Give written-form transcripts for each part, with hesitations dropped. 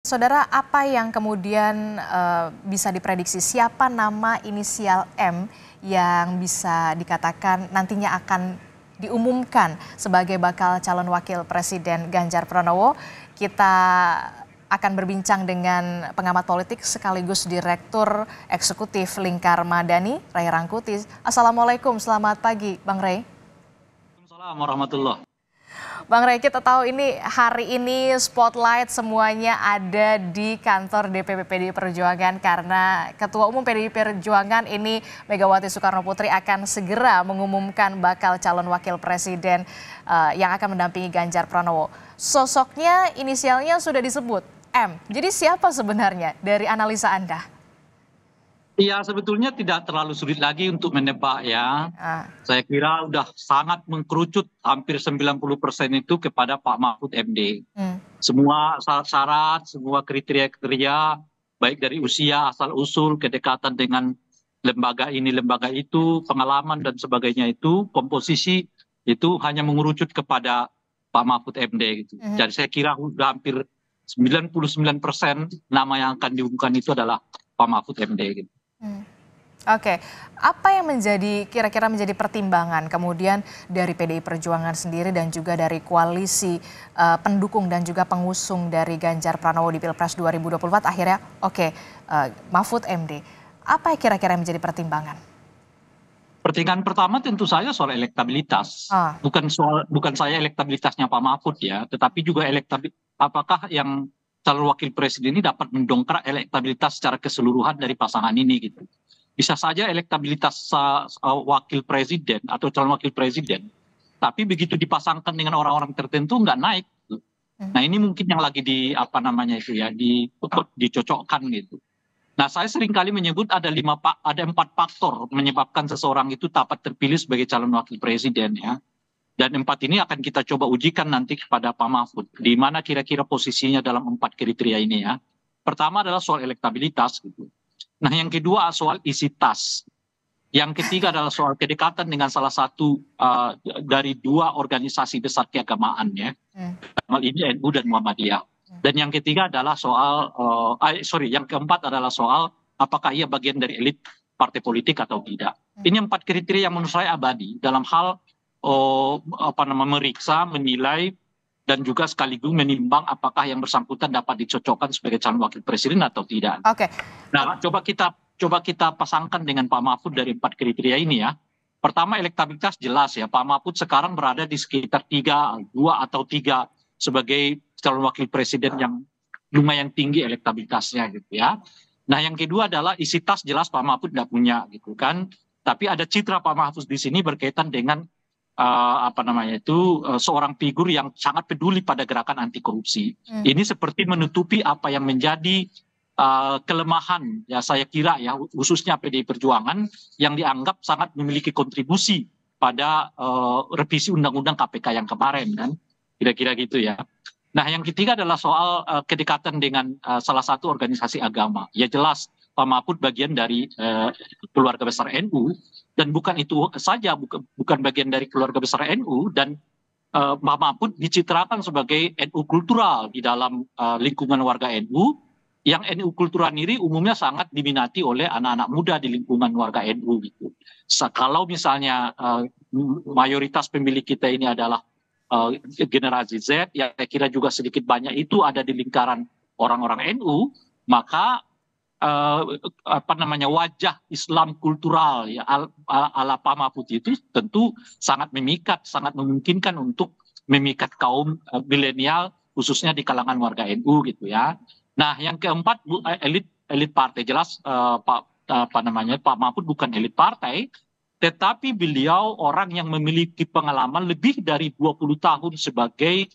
Saudara, apa yang kemudian bisa diprediksi siapa nama inisial M yang bisa dikatakan nantinya akan diumumkan sebagai bakal calon wakil presiden Ganjar Pranowo? Kita akan berbincang dengan pengamat politik sekaligus Direktur Eksekutif Lingkar Madani, Ray Rangkuti. Assalamualaikum, selamat pagi Bang Ray. Waalaikumsalam warahmatullahi. Bang Ray, kita tahu ini hari ini spotlight semuanya ada di kantor DPP PDI Perjuangan karena Ketua Umum PDI Perjuangan ini Megawati Soekarno Putri akan segera mengumumkan bakal calon wakil presiden yang akan mendampingi Ganjar Pranowo. Sosoknya inisialnya sudah disebut M. Jadi siapa sebenarnya dari analisa Anda? Iya, sebetulnya tidak terlalu sulit lagi untuk menebak ya. Saya kira udah sangat mengkerucut hampir 90% itu kepada Pak Mahfud MD. Semua syarat-syarat, semua kriteria-kriteria, baik dari usia, asal-usul, kedekatan dengan lembaga ini, lembaga itu, pengalaman dan sebagainya itu, komposisi itu hanya mengerucut kepada Pak Mahfud MD gitu. Jadi saya kira udah hampir 99% nama yang akan diumumkan itu adalah Pak Mahfud MD gitu. Oke, apa yang kira-kira menjadi pertimbangan kemudian dari PDI Perjuangan sendiri dan juga dari koalisi pendukung dan juga pengusung dari Ganjar Pranowo di Pilpres 2024 akhirnya Mahfud MD. Apa kira-kira yang menjadi pertimbangan? Pertimbangan pertama tentu saja soal elektabilitas. Bukan saya elektabilitasnya Pak Mahfud ya, tetapi juga apakah yang calon wakil presiden ini dapat mendongkrak elektabilitas secara keseluruhan dari pasangan ini gitu. Bisa saja elektabilitas wakil presiden atau calon wakil presiden, tapi begitu dipasangkan dengan orang-orang tertentu nggak naik. Gitu. Nah ini mungkin yang lagi dicocokkan gitu. Nah saya seringkali menyebut ada 4 faktor menyebabkan seseorang itu dapat terpilih sebagai calon wakil presiden ya. Dan 4 ini akan kita coba ujikan nanti kepada Pak Mahfud. Di mana kira-kira posisinya dalam 4 kriteria ini ya. Pertama adalah soal elektabilitas gitu. Nah yang kedua soal isi tas. Yang ketiga adalah soal kedekatan dengan salah satu dari 2 organisasi besar keagamaan ya. Dalam ini NU dan Muhammadiyah. Dan yang ketiga adalah yang keempat adalah soal apakah ia bagian dari elit partai politik atau tidak. Ini 4 kriteria yang menurut saya abadi dalam hal memeriksa, menilai dan juga sekaligus menimbang apakah yang bersangkutan dapat dicocokkan sebagai calon wakil presiden atau tidak. Oke. Nah, coba kita pasangkan dengan Pak Mahfud dari 4 kriteria ini ya. Pertama elektabilitas jelas ya, Pak Mahfud sekarang berada di sekitar 2 atau 3 sebagai calon wakil presiden yang lumayan tinggi elektabilitasnya gitu ya. Nah, yang kedua adalah isi tas jelas Pak Mahfud tidak punya gitu kan. Tapi ada citra Pak Mahfud di sini berkaitan dengan seorang figur yang sangat peduli pada gerakan anti korupsi. Ini seperti menutupi apa yang menjadi kelemahan ya saya kira ya khususnya PDI Perjuangan yang dianggap sangat memiliki kontribusi pada revisi undang-undang KPK yang kemarin kan kira-kira gitu ya. Nah yang ketiga adalah soal kedekatan dengan salah satu organisasi agama. Ya jelas Pak Mahfud bagian dari keluarga besar NU dan bukan itu saja bukan bagian dari keluarga besar NU dan Pak Mahfud dicitrakan sebagai NU kultural di dalam lingkungan warga NU yang NU kultural ini umumnya sangat diminati oleh anak-anak muda di lingkungan warga NU gitu. Kalau misalnya mayoritas pemilih kita ini adalah generasi Z, ya saya kira juga sedikit banyak itu ada di lingkaran orang-orang NU, maka wajah Islam kultural ya ala Pak Mahfud itu tentu sangat memikat, sangat memungkinkan untuk memikat kaum milenial khususnya di kalangan warga NU gitu ya. Nah yang keempat elit partai jelas Pak Mahfud bukan elit partai, tetapi beliau orang yang memiliki pengalaman lebih dari 20 tahun sebagai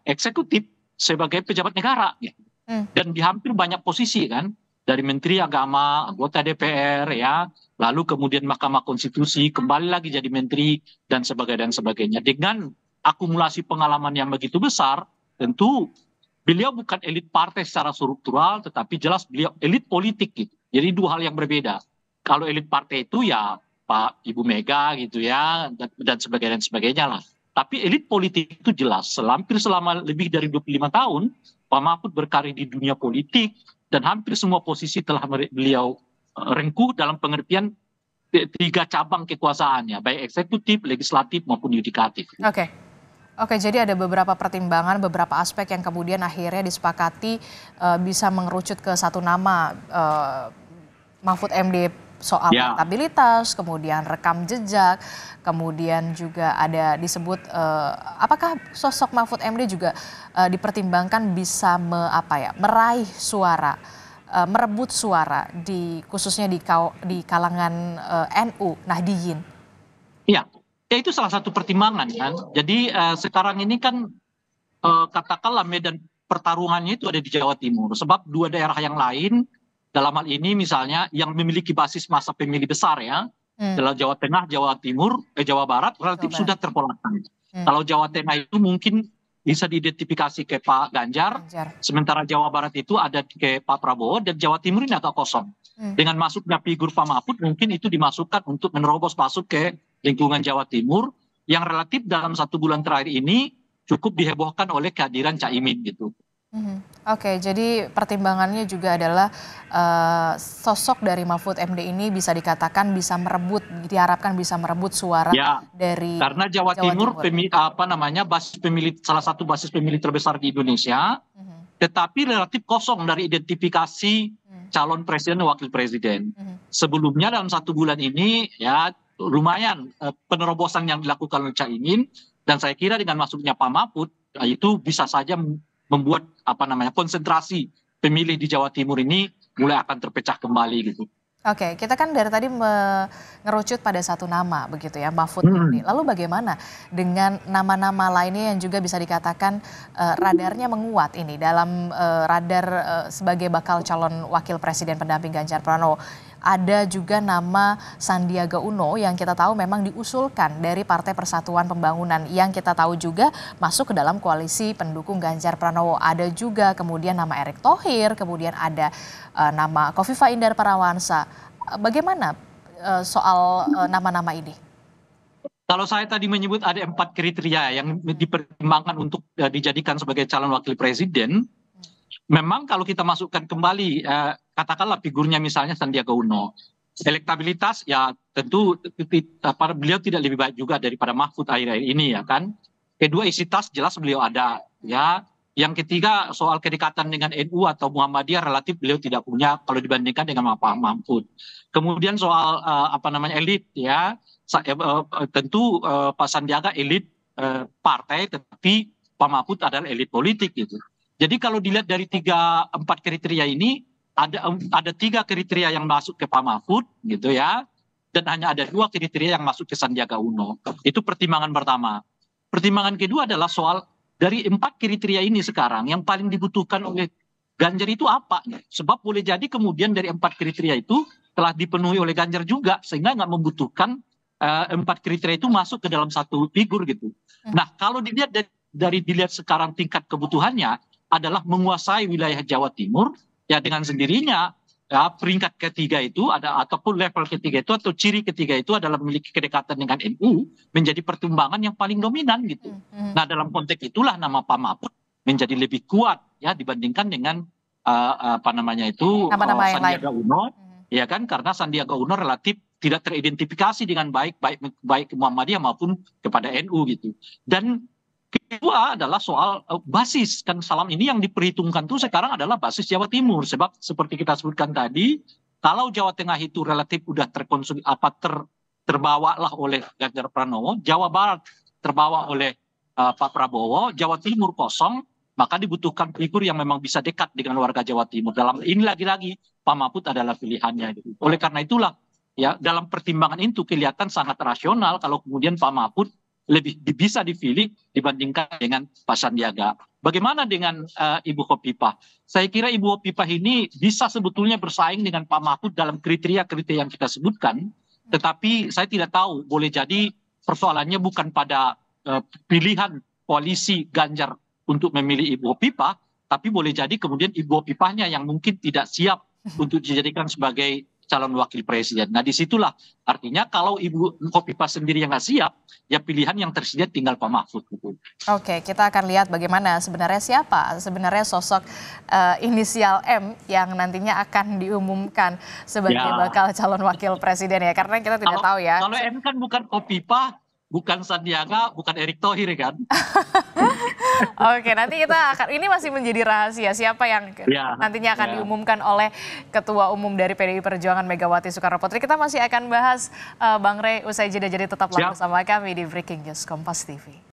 eksekutif sebagai pejabat negara gitu. Dan di hampir banyak posisi kan dari Menteri Agama, anggota DPR ya, lalu kemudian Mahkamah Konstitusi, kembali lagi jadi menteri dan sebagainya. Dengan akumulasi pengalaman yang begitu besar, tentu beliau bukan elit partai secara struktural, tetapi jelas beliau elit politik gitu. Jadi 2 hal yang berbeda. Kalau elit partai itu ya Pak Ibu Mega gitu ya dan sebagainya lah. Tapi elit politik itu jelas, hampir selama lebih dari 25 tahun, Pak Mahfud berkarir di dunia politik, dan hampir semua posisi telah beliau rengkuh dalam pengertian tiga cabang kekuasaannya, baik eksekutif, legislatif, maupun yudikatif. Oke. Oke, jadi ada beberapa pertimbangan, beberapa aspek yang kemudian akhirnya disepakati bisa mengerucut ke satu nama, Mahfud MD, soal elektabilitas, kemudian rekam jejak, kemudian juga ada disebut apakah sosok Mahfud MD juga dipertimbangkan bisa meraih suara, merebut suara khususnya di kalangan NU Nahdliyin. Iya. Ya itu salah satu pertimbangan kan. Jadi sekarang ini kan katakanlah medan pertarungannya itu ada di Jawa Timur. Sebab dua daerah yang lain dalam hal ini misalnya yang memiliki basis massa pemilih besar ya, adalah Jawa Tengah, Jawa Timur, Jawa Barat relatif sudah terpolarisir. Kalau Jawa Tengah itu mungkin bisa diidentifikasi ke Pak Ganjar, sementara Jawa Barat itu ada ke Pak Prabowo, dan Jawa Timur ini agak kosong. Dengan masuknya figur Pak Mahfud mungkin itu dimasukkan untuk menerobos masuk ke lingkungan Jawa Timur yang relatif dalam 1 bulan terakhir ini cukup dihebohkan oleh kehadiran Caimin gitu. Oke, jadi pertimbangannya juga adalah sosok dari Mahfud MD ini bisa dikatakan bisa diharapkan bisa merebut suara dari karena Jawa Timur. Basis pemilih, salah satu basis pemilih terbesar di Indonesia, tetapi relatif kosong dari identifikasi calon presiden dan wakil presiden. Sebelumnya dalam 1 bulan ini ya lumayan penerobosan yang dilakukan oleh Caimin, dan saya kira dengan masuknya Pak Mahfud itu bisa saja membuat konsentrasi pemilih di Jawa Timur ini mulai akan terpecah kembali gitu. Oke, kita kan dari tadi mengerucut pada satu nama begitu ya, Mahfud MD. Lalu bagaimana dengan nama-nama lainnya yang juga bisa dikatakan radarnya menguat ini dalam radar sebagai bakal calon wakil presiden pendamping Ganjar Pranowo? Ada juga nama Sandiaga Uno yang kita tahu memang diusulkan dari Partai Persatuan Pembangunan, yang kita tahu juga masuk ke dalam koalisi pendukung Ganjar Pranowo. Ada juga kemudian nama Erick Thohir, kemudian ada nama Khofifah Indar Parawansa. Bagaimana soal nama-nama ini? Kalau saya tadi menyebut ada 4 kriteria yang dipertimbangkan untuk dijadikan sebagai calon wakil presiden, memang kalau kita masukkan kembali, katakanlah figurnya misalnya Sandiaga Uno, elektabilitas ya tentu beliau tidak lebih baik juga daripada Mahfud akhir-akhir ini ya kan. Kedua, isi tas jelas beliau ada ya. Yang ketiga, soal kedekatan dengan NU atau Muhammadiyah relatif beliau tidak punya kalau dibandingkan dengan Pak Mahfud. Kemudian soal elit ya, tentu Pak Sandiaga elit partai, tetapi Pak Mahfud adalah elit politik gitu. Jadi kalau dilihat dari 4 kriteria ini, ada 3 kriteria yang masuk ke Pak Mahfud gitu ya, dan hanya ada 2 kriteria yang masuk ke Sandiaga Uno. Itu pertimbangan pertama. Pertimbangan kedua adalah soal dari 4 kriteria ini sekarang yang paling dibutuhkan oleh Ganjar itu apa? Sebab boleh jadi kemudian dari 4 kriteria itu telah dipenuhi oleh Ganjar juga, sehingga nggak membutuhkan 4 kriteria itu masuk ke dalam satu figur gitu. Nah kalau dilihat dilihat sekarang tingkat kebutuhannya adalah menguasai wilayah Jawa Timur, ya dengan sendirinya ya, peringkat ketiga itu ataupun level ketiga itu atau ciri ketiga itu adalah memiliki kedekatan dengan NU menjadi pertimbangan yang paling dominan gitu. Nah dalam konteks itulah nama Pak Mahfud menjadi lebih kuat ya dibandingkan dengan Sandiaga Uno, ya kan, karena Sandiaga Uno relatif tidak teridentifikasi dengan baik Muhammadiyah maupun kepada NU gitu. Dan kedua adalah soal basis, kan salam ini yang diperhitungkan tuh sekarang adalah basis Jawa Timur, sebab seperti kita sebutkan tadi, kalau Jawa Tengah itu relatif udah terbawa lah oleh Ganjar Pranowo, Jawa Barat terbawa oleh Pak Prabowo, Jawa Timur kosong, maka dibutuhkan figur yang memang bisa dekat dengan warga Jawa Timur. Dalam ini lagi-lagi Pak Mahfud adalah pilihannya gitu. Oleh karena itulah ya dalam pertimbangan itu kelihatan sangat rasional kalau kemudian Pak Mahfud lebih bisa dipilih dibandingkan dengan Pak Sandiaga. Bagaimana dengan Ibu Khofifah? Saya kira Ibu Khofifah ini bisa sebetulnya bersaing dengan Pak Mahfud dalam kriteria-kriteria yang kita sebutkan, tetapi saya tidak tahu, boleh jadi persoalannya bukan pada pilihan koalisi Ganjar untuk memilih Ibu Khofifah, tapi boleh jadi kemudian Ibu Khofifahnya yang mungkin tidak siap untuk dijadikan sebagai calon wakil presiden. Nah disitulah artinya kalau Ibu Khofifah sendiri yang nggak siap, ya pilihan yang tersedia tinggal Pak Mahfud gitu. Oke, kita akan lihat bagaimana sebenarnya siapa sebenarnya sosok inisial M yang nantinya akan diumumkan sebagai bakal calon wakil presiden ya. Karena kita tidak tahu ya. Kalau M kan bukan Khofifah, bukan Sandiaga, bukan Erick Thohir kan. Oke, nanti kita akan, ini masih menjadi rahasia siapa yang nantinya akan diumumkan oleh Ketua Umum dari PDI Perjuangan Megawati Soekarno Putri. Kita masih akan bahas Bang Rey usai jeda, jadi tetaplah bersama kami di Breaking News Kompas TV.